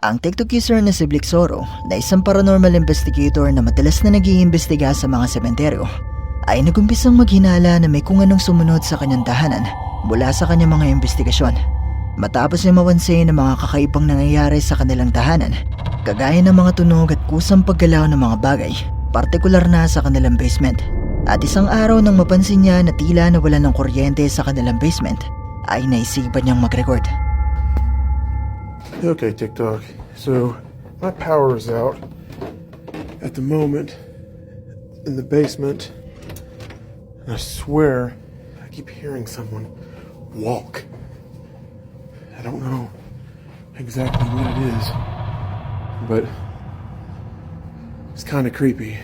Ang TikTok user na si Blixoro na isang paranormal investigator na madalas na nag-iimbestiga sa mga sementeryo ay nagumpisang maghinala na may kung anong sumunod sa kanyang tahanan mula sa kanyang mga investigasyon. Matapos niya mapansin ng mga kakaibang nangyayari sa kanilang tahanan, kagaya ng mga tunog at kusang paggalaw ng mga bagay, partikular na sa kanilang basement. At isang araw nang mapansin niya na tila nawala ng kuryente sa kanilang basement, ay naisipan niyang mag-record. Okay, TikTok. So, my power is out at the moment in the basement. And I swear, I keep hearing someone walk. I don't know exactly what it is, but it's kind of creepy.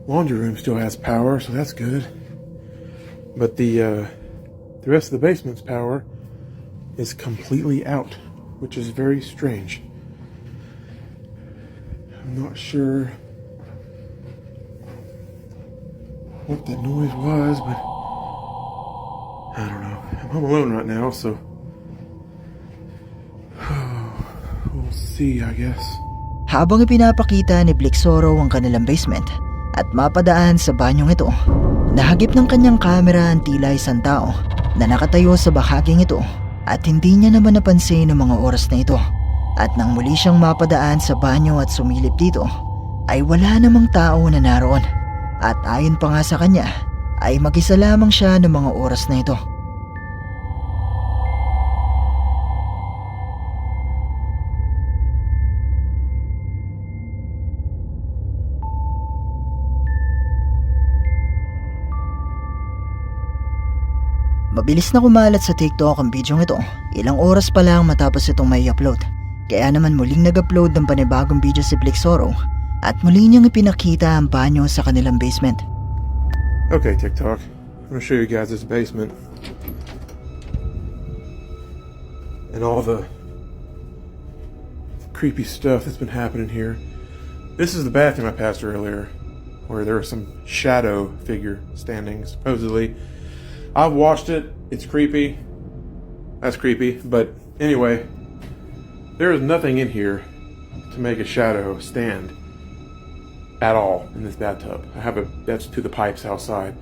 Laundry room still has power, so that's good. But the rest of the basement's power is completely out, which is very strange. I'm not sure what that noise was, but I don't know. I'm home alone right now, so we'll see, I guess. Habang ipinapakita ni Blixoro ang kanilang basement at mapadaan sa banyong ito, nahagip ng kanyang kamera ang tila isang tao na nakatayo sa bahaging ito at hindi niya naman napansin ang mga oras na ito. At nang muli siyang mapadaan sa banyo at sumilip dito, ay wala namang tao na naroon. At ayon pa nga sa kanya, ay mag-isa lamang siya ng mga oras na ito. Mabilis na kumalat sa TikTok ang bidyong ito, ilang oras pa lang matapos itong may upload. Kaya naman muling nag-upload ng panibagong video si Blixoro at muli niyang ipinakita ang banyo sa kanilang basement. Okay, TikTok. I'm gonna show you guys this basement. And all the creepy stuff that's been happening here. This is the bathroom I passed earlier, where there was some shadow figure standing, supposedly. I've watched it. It's creepy. That's creepy. But anyway, there is nothing in here to make a shadow stand at all in this bathtub. That's to the pipes outside.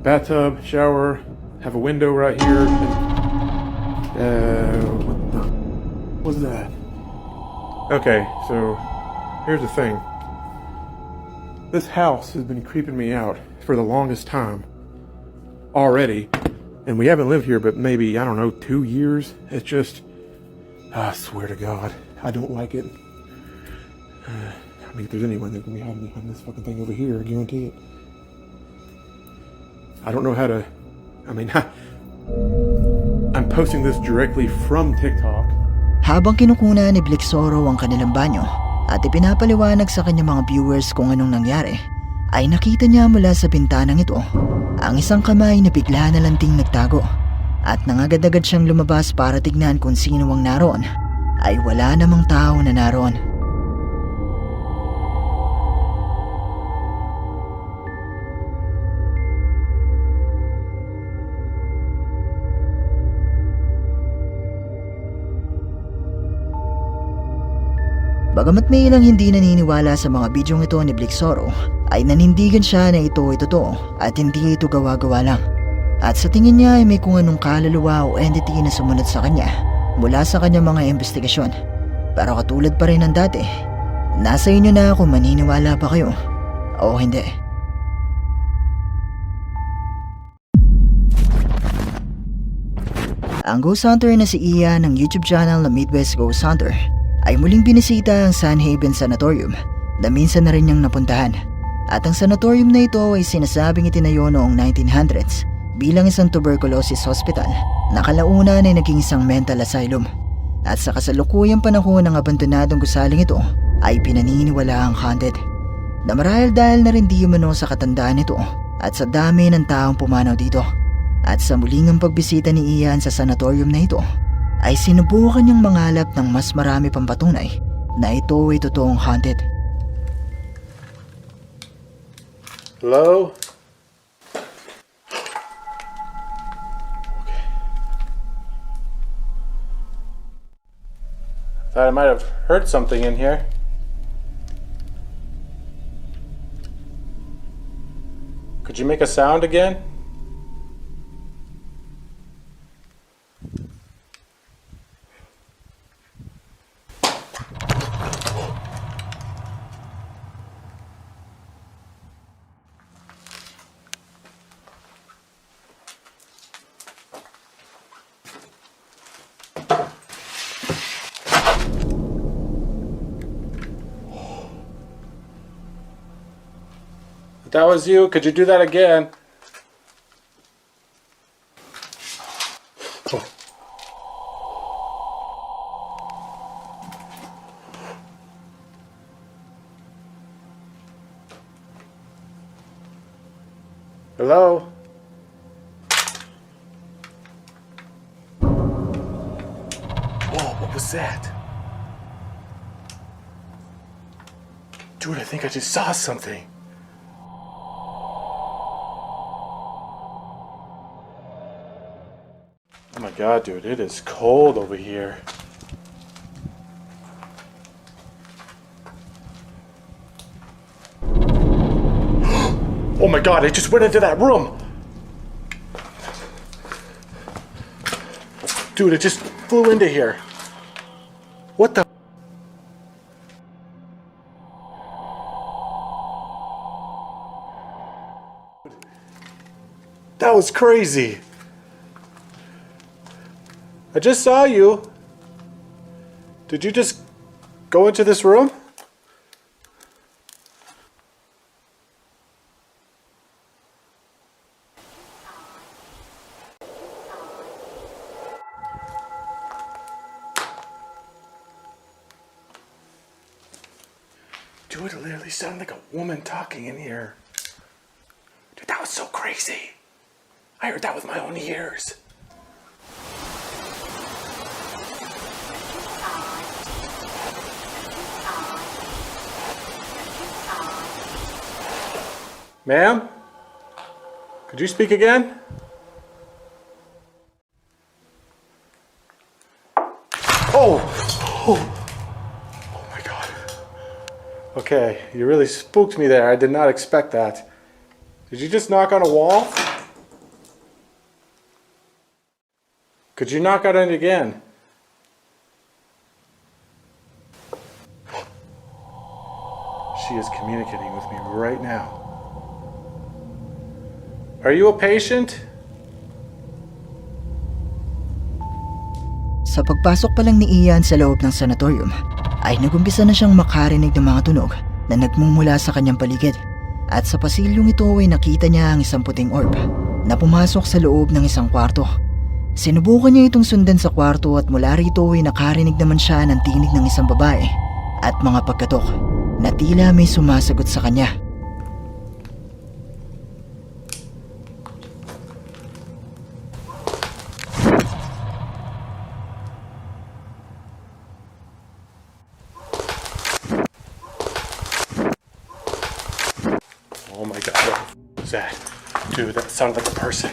Bathtub, shower, have a window right here. What was that? Okay, so here's the thing. This house has been creeping me out for the longest time already, and we haven't lived here but maybe, I don't know, 2 years. It's just, I swear to God, I don't like it. I mean, if there's anyone that can be hiding behind this fucking thing over here, I guarantee it. I don't know how to, I'm posting this directly from TikTok. Habang kinukuna ni Blixoro ang kanilang banyo at ipinapaliwanag sa kanyang mga viewers kung anong nangyari, ay nakita niya mula sa bintanang ito ang isang kamay na bigla na lanting nagtago. At nang agad-agad siyang lumabas para tignan kung sino ang naroon, ay wala namang tao na naroon. Bagamat may ilang hindi naniniwala sa mga bidyong ito ni Blixoro, ay nanindigan siya na ito ay totoo at hindi ito gawa-gawa lang. At sa tingin niya ay may kung anong kaluluwa o entity na sumunod sa kanya mula sa kanyang mga investigasyon. Pero katulad pa rin ng dati, nasa inyo na kung maniniwala pa kayo o hindi. Ang ghost hunter na si Ian ng YouTube channel na Midwest Ghost Hunter ay muling binisita ang Sun Haven Sanatorium na minsan na rin niyang napuntahan. At ang sanatorium na ito ay sinasabing itinayo noong 1900s bilang isang tuberculosis hospital na kalaunan ay naging isang mental asylum. At sa kasalukuyang panahon ng abandonadong gusaling ito ay pinaniniwala ang haunted. Na marahil dahil na rin di umano sa katandaan nito at sa dami ng taong pumanaw dito. At sa muling ang pagbisita ni Ian sa sanatorium na ito, ay sinubukan niyang mangalap ng mas marami pang patunay na ito ay totoong haunted. Hello? Thought I might have heard something in here. Could you make a sound again? If that was you, could you do that again? Hello? Whoa, what was that? Dude, I think I just saw something. Oh my god, dude, it is cold over here. Oh my god, it just went into that room! Dude, it just flew into here. What the? That was crazy. I just saw you. Did you just go into this room? Dude, it literally sounded like a woman talking in here. Dude, that was so crazy. I heard that with my own ears. Ma'am? Could you speak again? Oh! Oh my god. Okay, you really spooked me there. I did not expect that. Did you just knock on a wall? Could you knock on it again? She is communicating with me right now. Are you a patient? Sa pagpasok pa lang ni Ian sa loob ng sanatorium, ay nagumpisa na siyang makarinig ng mga tunog na nagmumula sa kanyang paligid. At sa pasilyong ito ay nakita niya ang isang puting orb na pumasok sa loob ng isang kwarto. Sinubukan niya itong sundan sa kwarto at mula rito ay nakarinig naman siya ng tinig ng isang babae at mga pagkatok na tila may sumasagot sa kanya. Oh my god, what was that? Dude, that sounded like a person.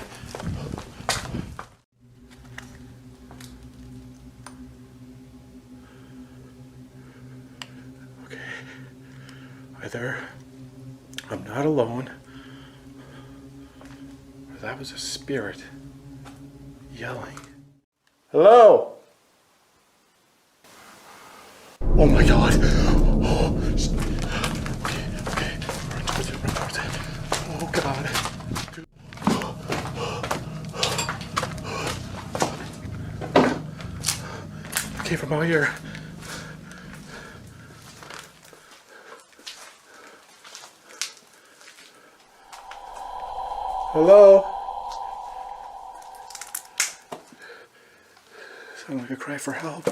Okay. Either I'm not alone, or that was a spirit yelling. Hello? Oh my god. Oh, okay. Run towards it. Oh god. Dude. Came from out here. Hello? Sound like a cry for help.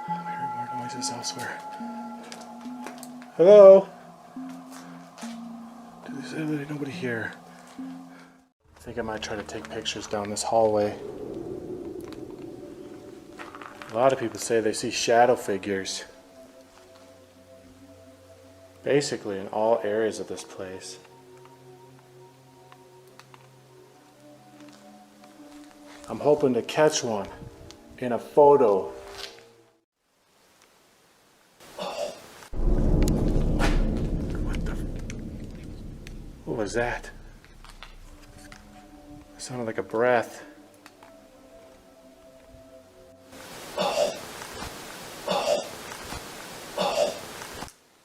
I'm hearing more noises elsewhere. Hello? Dude, there's literally nobody here. I think I might try to take pictures down this hallway. A lot of people say they see shadow figures. Basically in all areas of this place. I'm hoping to catch one in a photo. What was that? It sounded like a breath.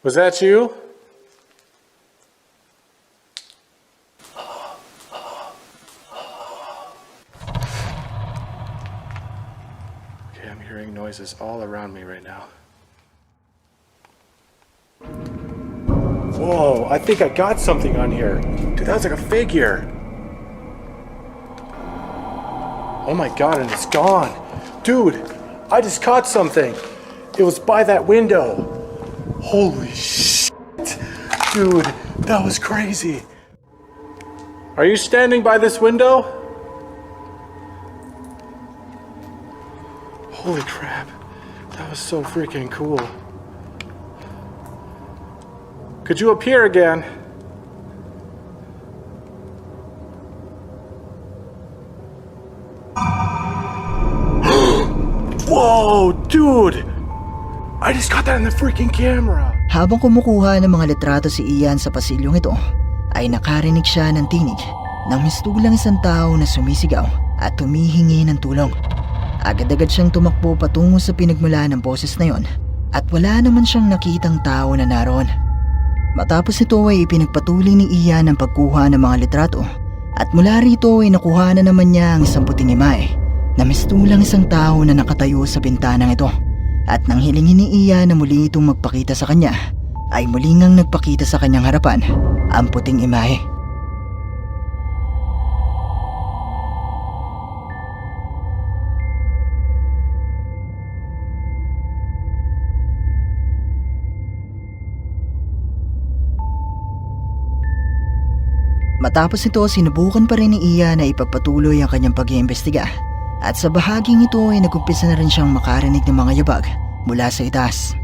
Was that you? Okay, I'm hearing noises all around me right now. Whoa, I think I got something on here. Dude, that was like a figure. Oh my god, and it's gone. Dude, I just caught something. It was by that window. Holy shit. Dude, that was crazy. Are you standing by this window? Holy crap. That was so freaking cool. Could you appear again? Whoa, dude! I just got that in the freaking camera. Habang kumukuha ng mga litrato si Ian sa pasilyong ito, ay nakarinig siya ng tinig ng mistulang isang tao na sumisigaw at humihingi ng tulong. Agad-agad siyang tumakbo patungo sa pinagmulan ng boses na yon at wala naman siyang nakitang tao na naroon. Matapos ito ay ipinagpatuloy ni Ian ang pagkuha ng mga litrato at mula rito ay nakuha na naman niya ang isang puting imahe na mistulang isang tao na nakatayo sa bintanang ito. At nang hilingin ni Ian na muli itong magpakita sa kanya, ay muli ngang nagpakita sa kanyang harapan ang puting imahe. Matapos ito, sinubukan pa rin ni Ian na ipagpatuloy ang kanyang pag-iimbestiga. At sa bahaging ito ay nagumpisa na rin siyang makarinig ng mga yabag mula sa itaas.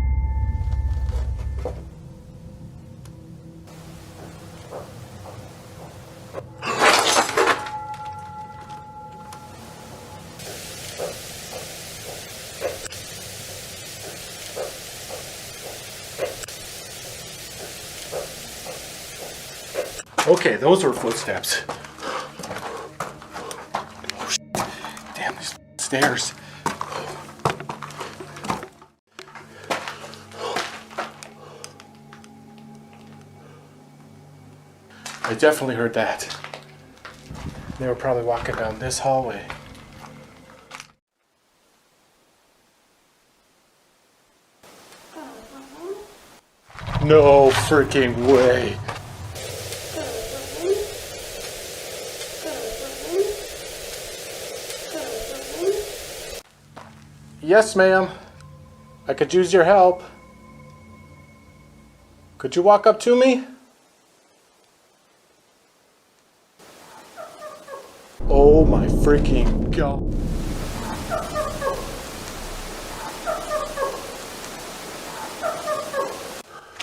Okay, those were footsteps. Oh, shit. Damn, these stairs. I definitely heard that. They were probably walking down this hallway. No freaking way. Yes, ma'am. I could use your help. Could you walk up to me? Oh my freaking god.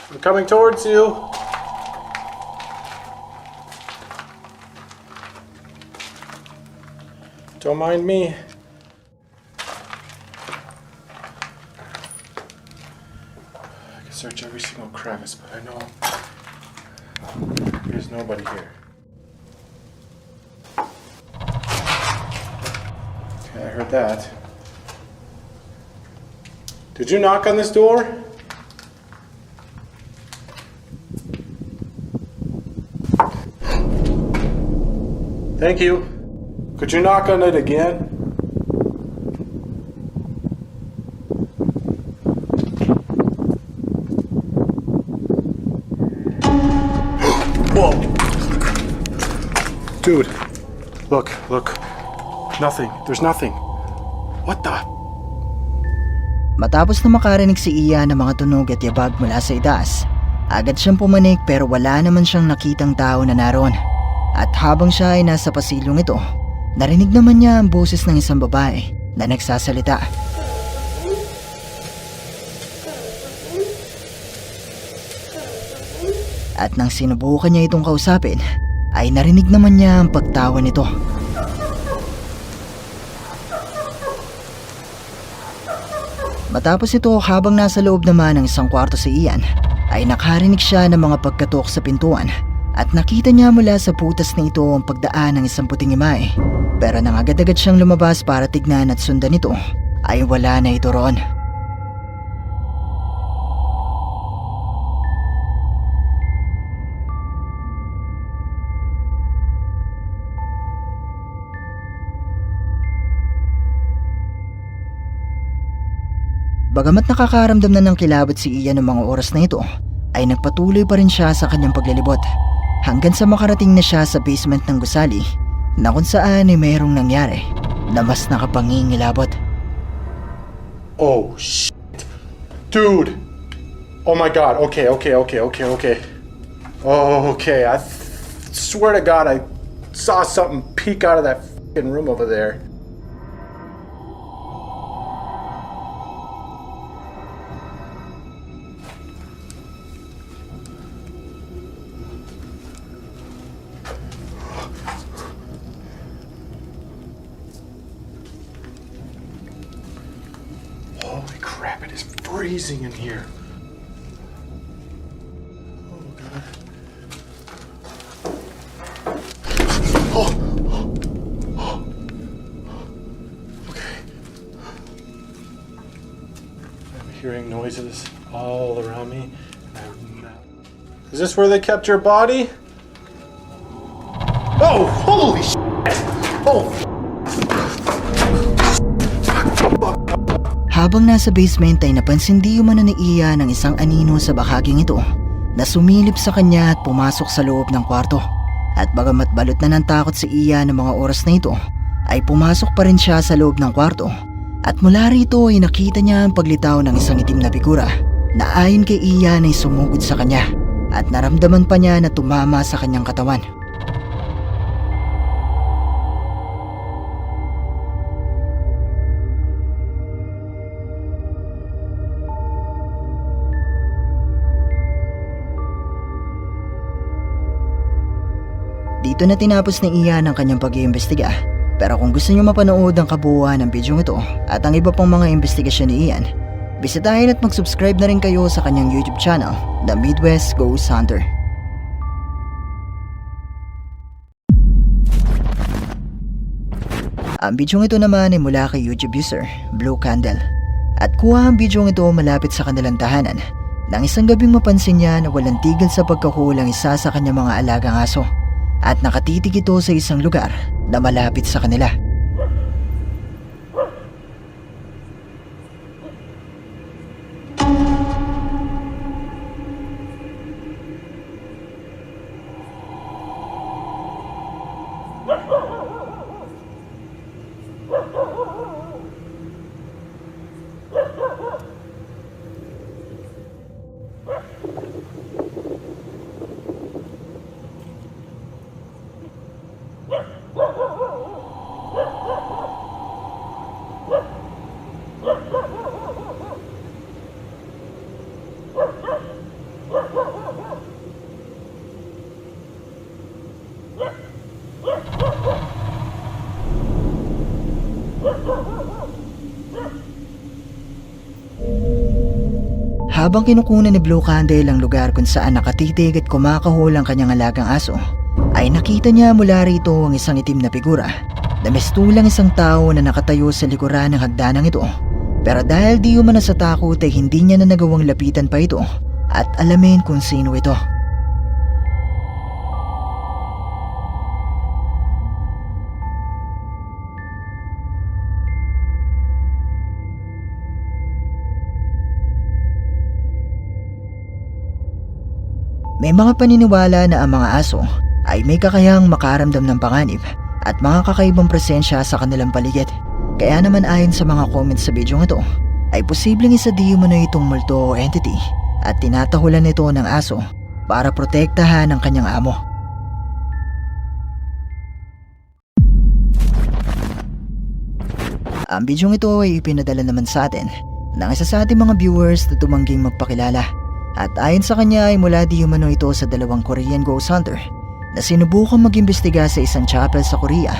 I'm coming towards you. Don't mind me. Search every single crevice, but I know there's nobody here. Okay, I heard that. Did you knock on this door? Thank you. Could you knock on it again? Whoa! Dude, look. Nothing. There's nothing. What the? Matapos na makarinig si Ian ng mga tunog at yabag mula sa itaas, agad siyang pumanik pero wala naman siyang nakitang tao na naroon. At habang siya ay nasa pasilyong ito, narinig naman niya ang boses ng isang babae na nagsasalita. At nang sinubukan niya itong kausapin, ay narinig naman niya ang pagtawa nito. Matapos ito, habang nasa loob naman ng isang kwarto si Ian, ay nakarinig siya ng mga pagkatok sa pintuan at nakita niya mula sa putas na ito ang pagdaan ng isang puting imahe. Pero nang agad-agad siyang lumabas para tignan at sundan ito, ay wala na ito roon. Bagamat nakakaramdam na ng kilabot si Ian ng mga oras na ito, ay nagpatuloy pa rin siya sa kanyang paglalibot hanggang sa makarating na siya sa basement ng gusali na kung saan ay mayroong nangyari na mas nakapangingilabot. Oh, shit. Dude! Oh my god, okay. Oh, okay, I swear to God I saw something peek out of that f***ing room over there. Holy crap, it is freezing in here. Oh God. Okay. I'm hearing noises all around me. Is this where they kept your body? Oh, holy shit! Oh, Habang nasa basement ay napansin di umano ni Ian ng isang anino sa bahaging ito na sumilip sa kanya at pumasok sa loob ng kwarto. At bagamat balot na ng takot si Ian ng mga oras na ito, ay pumasok pa rin siya sa loob ng kwarto. At mula rito ay nakita niya ang paglitaw ng isang itim na figura na ayon kay Ian ay sumugod sa kanya at naramdaman pa niya na tumama sa kanyang katawan. Dito na tinapos ni Ian ang kanyang pag-iimbestiga. Pero kung gusto niyo mapanood ang kabuuan ng bidyong ito at ang iba pang mga investigasyon ni Ian, bisitahin at mag-subscribe na rin kayo sa kanyang YouTube channel, The Midwest Ghost Hunter. Ang bidyong ito naman ay mula kay YouTube user Blue Candle. At kuha ang bidyong ito malapit sa kanilang tahanan nang isang gabing mapansin niya na walang tigil sa pagkahulang isa sa kanyang mga alagang aso. At nakatitig ito sa isang lugar na malapit sa kanila. Habang kinukunan ni Blue Candle ang lugar kung saan nakatitig at kumakahol ang kanyang alagang aso, ay nakita niya mula rito ang isang itim na figura na mistulang isang tao na nakatayo sa likuran ng hagdanang ito. Pero dahil di umano sa takot ay hindi niya na nagawang lapitan pa ito at alamin kung sino ito. May mga paniniwala na ang mga aso ay may kakayahang makaramdam ng panganib at mga kakaibang presensya sa kanilang paligid. Kaya naman ayon sa mga comments sa video ito, ay posibleng isa di umano itong multo o entity at tinatahulan nito ng aso para protektahan ang kanyang amo. Ang video ito ay ipinadala naman sa atin ng isa sa ating mga viewers na tumangging magpakilala. At ayon sa kanya ay mula di umano ito sa dalawang Korean ghost hunter na sinubukang mag-imbestiga sa isang chapel sa Korea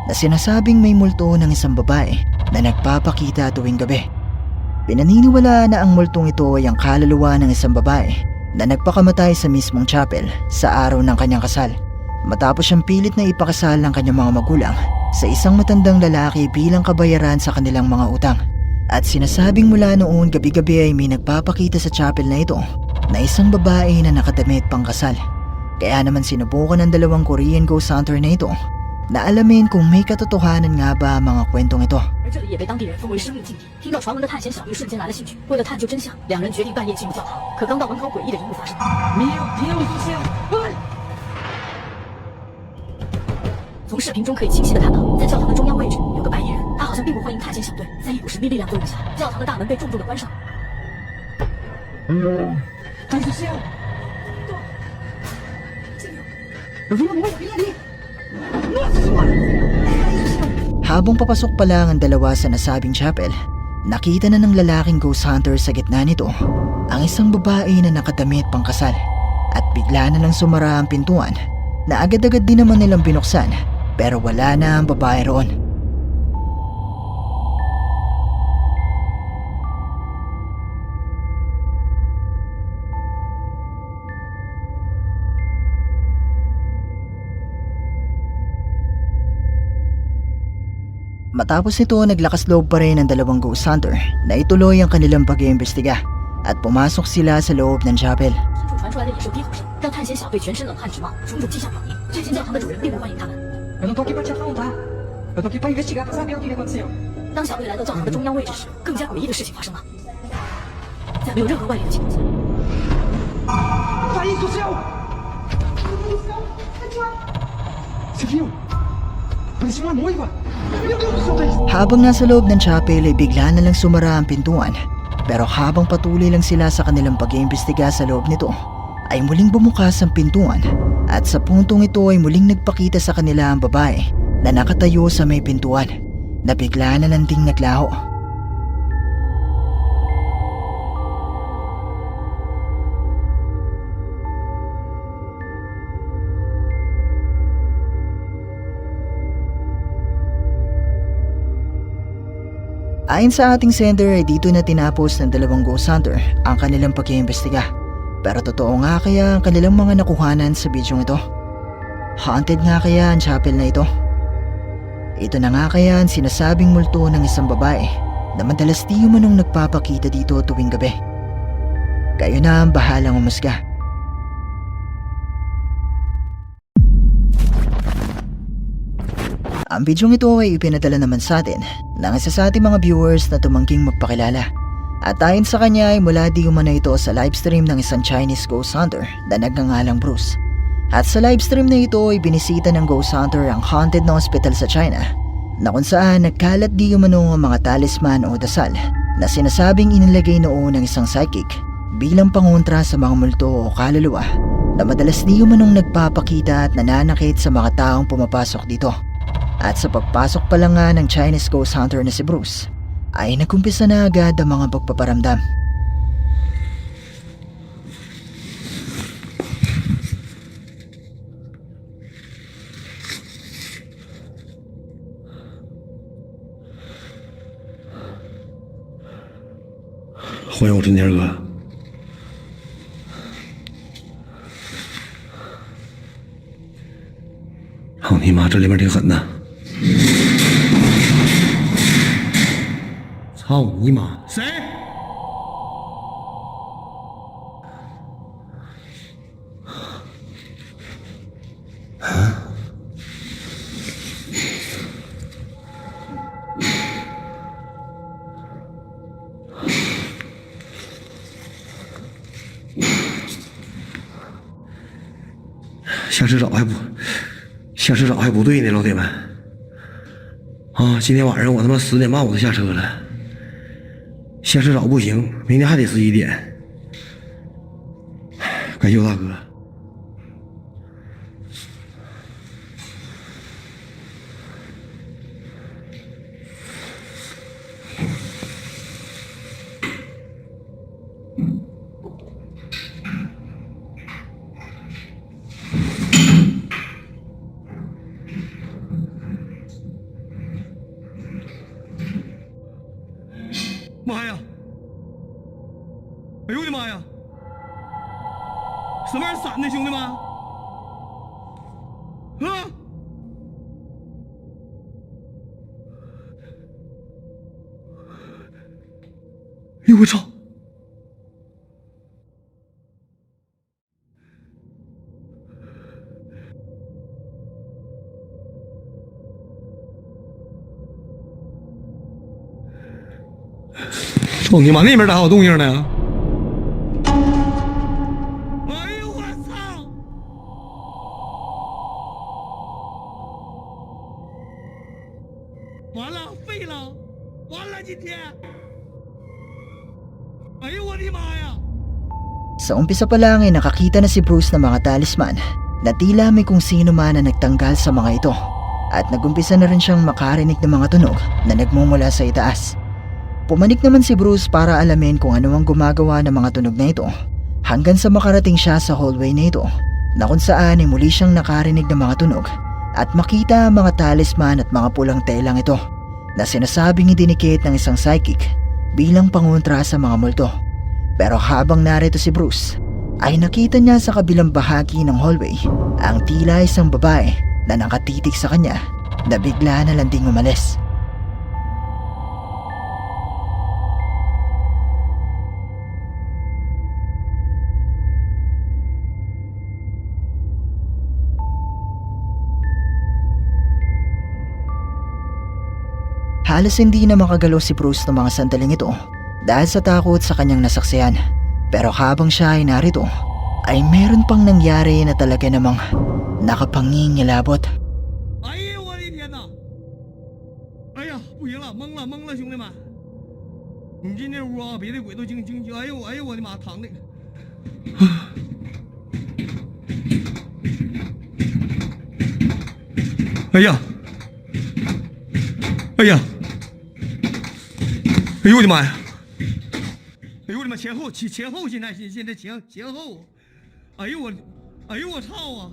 na sinasabing may multo ng isang babae na nagpapakita tuwing gabi. Pinaniniwalaan na ang multong ito ay ang kaluluwa ng isang babae na nagpakamatay sa mismong chapel sa araw ng kanyang kasal. Matapos siyang pilit na ipakasal ng kanyang mga magulang sa isang matandang lalaki bilang kabayaran sa kanilang mga utang. At sinasabing mula noon gabi-gabi ay may nagpapakita sa chapel na ito na isang babae na nakadamit pang kasal. Kaya naman sinubukan ng dalawang Korean ghost hunter na ito na alamin kung may katotohanan nga ba ang mga kwentong ito. 而这里也被当地人封为生命禁地。听到传闻的探险小队瞬间来了兴趣，为了探究真相，两人决定半夜进入教堂。可刚到门口，诡异的一幕发生。从视频中可以清晰的看到，在教堂的中央位置有个白衣人，他好像并不欢迎探险小队，在一股神秘力量作用下，教堂的大门被重重的关上。Habang papasok pa lang ang dalawa sa nasabing chapel, nakita na ng lalaking ghost hunter sa gitna nito ang isang babae na nakadamit pang kasal. At bigla na lang sumara ang pintuan na agad-agad din naman nilang binuksan pero wala na ang babae roon. Matapos nito, naglakas loob pa rin ang dalawang ghost hunter na ituloy ang kanilang pag-iimbestiga at pumasok sila sa loob ng chapel. 深处传出来的野兽低吼声，让探险小队全身冷汗直冒。种种迹象表明，这间教堂的主人并不欢迎他们。 Eu não tô aqui pra te afrontar. Eu tô aqui pra investigar, pra saber o que aconteceu. 当小队来到教堂的中央位置时，更加诡异的事情发生了。在没有任何外力的情况下， Thaís do céu! Você viu? Parecia uma noiva. Meu Deus do céu, Thaís! Habang nasa loob ng chapel ay bigla na lang sumara ang pintuan. Pero habang patuloy lang sila sa kanilang pag-iimbestiga sa loob nito, ay muling bumukas ang pintuan. At sa puntong ito ay muling nagpakita sa kanila ang babae na nakatayo sa may pintuan na bigla na lang ding naglaho. Ayon sa ating sender ay dito na tinapos ng dalawang ghost hunter ang kanilang pag-iimbestiga. Pero totoo nga kaya ang kanilang mga nakuhanan sa bidyong ito? Haunted nga kaya ang chapel na ito? Ito na nga kaya ang sinasabing multo ng isang babae na madalas di umanong nagpapakita dito tuwing gabi. Kayo na ang bahalang umusga. Ang bidyong ito ay ipinadala naman sa atin ng isa sa ating mga viewers na tumangking magpakilala. At ayon sa kanya ay mula di umano ito sa livestream ng isang Chinese ghost hunter na nagngangalang Bruce. At sa livestream na ito ay binisita ng ghost hunter ang haunted na hospital sa China na kung saan nagkalat di umano ang mga talisman o dasal na sinasabing inilagay noon ng isang psychic bilang pangontra sa mga multo o kaluluwa na madalas di umanong nagpapakita at nananakit sa mga taong pumapasok dito. At sa pagpasok pa lang nga ng Chinese ghost hunter na si Bruce, ay nagkumpisa na agad ang mga pagpaparamdam. Huwag mo tinir ka. Hao ni ma, 这里面挺狠的。操你妈！谁？下车找还不对呢，老铁们。啊，今天晚上我他妈10点半我就下车了。下车找不行，明天还得11点。感谢我大哥。妈呀！哎呦我的妈呀！什么玩意儿闪的，兄弟们？啊！哎呦我操！操你妈！那边咋有动静呢？哎呦我操！完了，废了，完了今天！哎呦我的妈呀！ Sa umpisa pa lang ay nakakita na si Bruce ng mga talisman na tila may kung sino man na nagtanggal sa mga ito at nagumpisa na rin siyang makarinig ng mga tunog na nagmumula sa itaas. Pumanik naman si Bruce para alamin kung ano ang gumagawa ng mga tunog na ito hanggang sa makarating siya sa hallway na ito na kung saan ay muli siyang nakarinig ng mga tunog at makita ang mga talisman at mga pulang telang ito na sinasabing idinikit ng isang psychic bilang pangontra sa mga multo. Pero habang narito si Bruce, ay nakita niya sa kabilang bahagi ng hallway ang tila isang babae na nakatitig sa kanya na bigla na landing umalis. Halos hindi na makagalaw si Bruce ng mga sandaling ito dahil sa takot sa kanyang nasaksihan. Pero habang siya ay narito, ay meron pang nangyari na talaga namang nakapangingilabot. Ay, 我的天哪！哎呀，不行了，懵了，懵了，兄弟们！你进这屋啊，别的鬼都惊，哎呦，哎呦，我的妈，躺的！哎呀，哎呀，哎呦我的妈呀！哎呦我的妈，前后前后，现在前后，哎呦我操啊！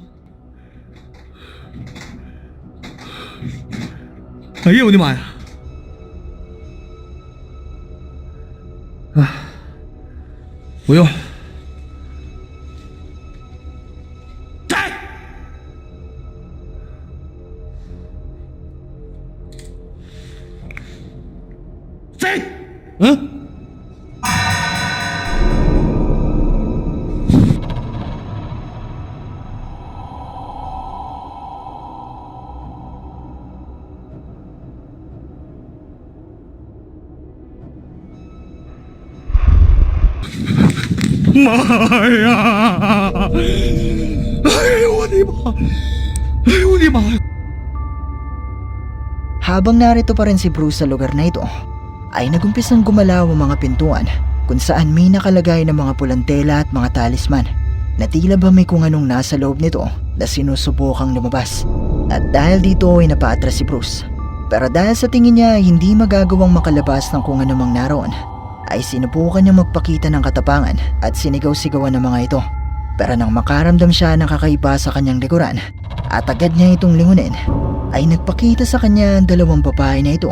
哎呦我的妈呀！啊，不用。在。在。嗯。 妈呀！哎呦我的妈！哎呦我的妈！ Habang narito pa rin si Bruce sa lugar na ito, ay nagumpisang gumalaw ang mga pintuan kung saan may nakalagay ng mga pulang tela at mga talisman na tila ba may kung anong nasa loob nito na sinusubukang lumabas. At dahil dito ay napaatras si Bruce. Pero dahil sa tingin niya ay hindi magagawang makalabas ng kung anumang naroon, ay sinubukan niyang magpakita ng katapangan at sinigaw-sigawan ng mga ito. Pero nang makaramdam siya ng kakaiba sa kanyang likuran at agad niya itong lingunin, ay nagpakita sa kanya ang dalawang babae na ito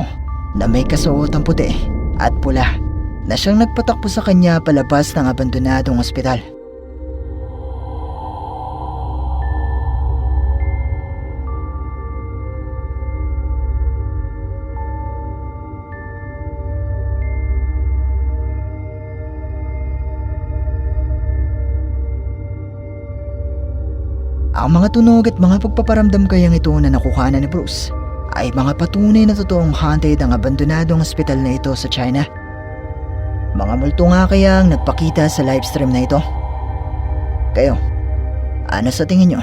na may kasuotang puti at pula na siyang nagpatakbo sa kanya palabas ng abandonadong ospital. Ang mga tunog at mga pagpaparamdam kayang ito na nakuha ni Bruce ay mga patunay na totoong haunted ang abandonadong ospital na ito sa China. Mga multo nga kaya ang nagpakita sa livestream na ito? Kayo, ano sa tingin nyo?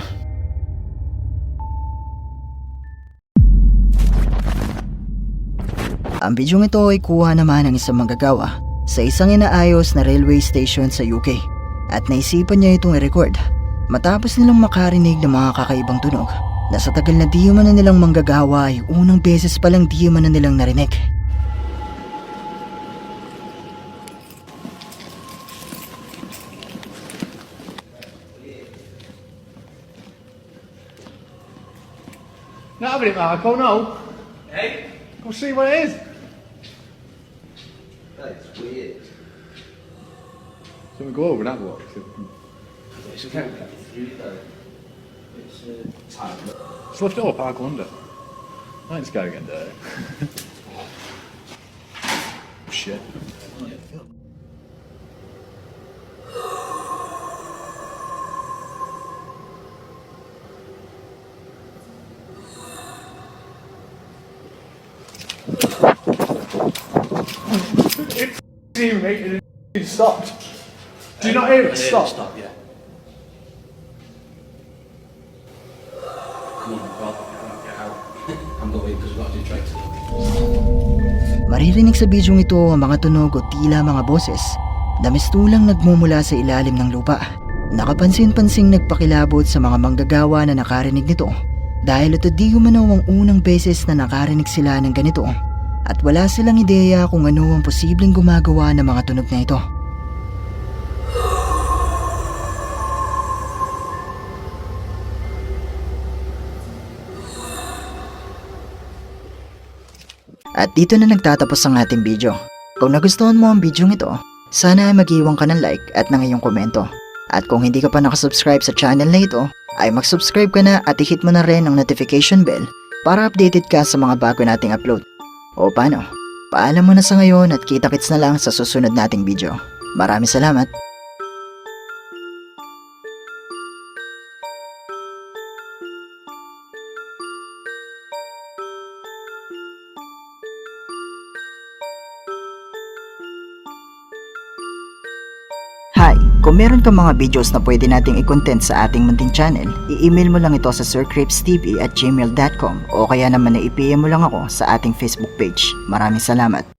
Ang bidyong ito ay kuha naman ng isang manggagawa sa isang inaayos na railway station sa UK at naisipan niya itong i-record matapos nilang makarinig ng mga kakaibang tunog na sa tagal na di man na nilang manggagawa ay unang beses palang di man na nilang narinig. Not open it, Mark. Oh no. Hey? Go see what it is. That's weird. Ska vi gå over den då? 也是看MP3的，也是长的。 Slå av bakgrunden. Nej, det ska jag inte. Shit. It stopped. Do you not hear it? Stop. Stop, yeah. Come on, Bob, get out. I'm not waiting because we've got to do tracks. Maririnig sa bidyong ito ang mga tunog o tila mga boses na mistulang nagmumula sa ilalim ng lupa. Nakapansin-pansing nagpakilabot sa mga manggagawa na nakarinig nito dahil ito di umano ang unang beses na nakarinig sila ng ganito at wala silang ideya kung ano ang posibleng gumagawa ng mga tunog na ito. At dito na nagtatapos ang ating video. Kung nagustuhan mo ang video ito, sana ay mag-iwan ka ng like at ng iyong komento. At kung hindi ka pa nakasubscribe sa channel na ito, ay mag-subscribe ka na at i-hit mo na rin ang notification bell para updated ka sa mga bago nating upload. O paano? Paalam mo na sa ngayon at kita-kits na lang sa susunod nating video. Maraming salamat! Hi! Kung meron kang mga videos na pwede nating i-content sa ating munting channel, i-email mo lang ito sa sircripstv@gmail.com o kaya naman na i-PM mo lang ako sa ating Facebook page. Maraming salamat!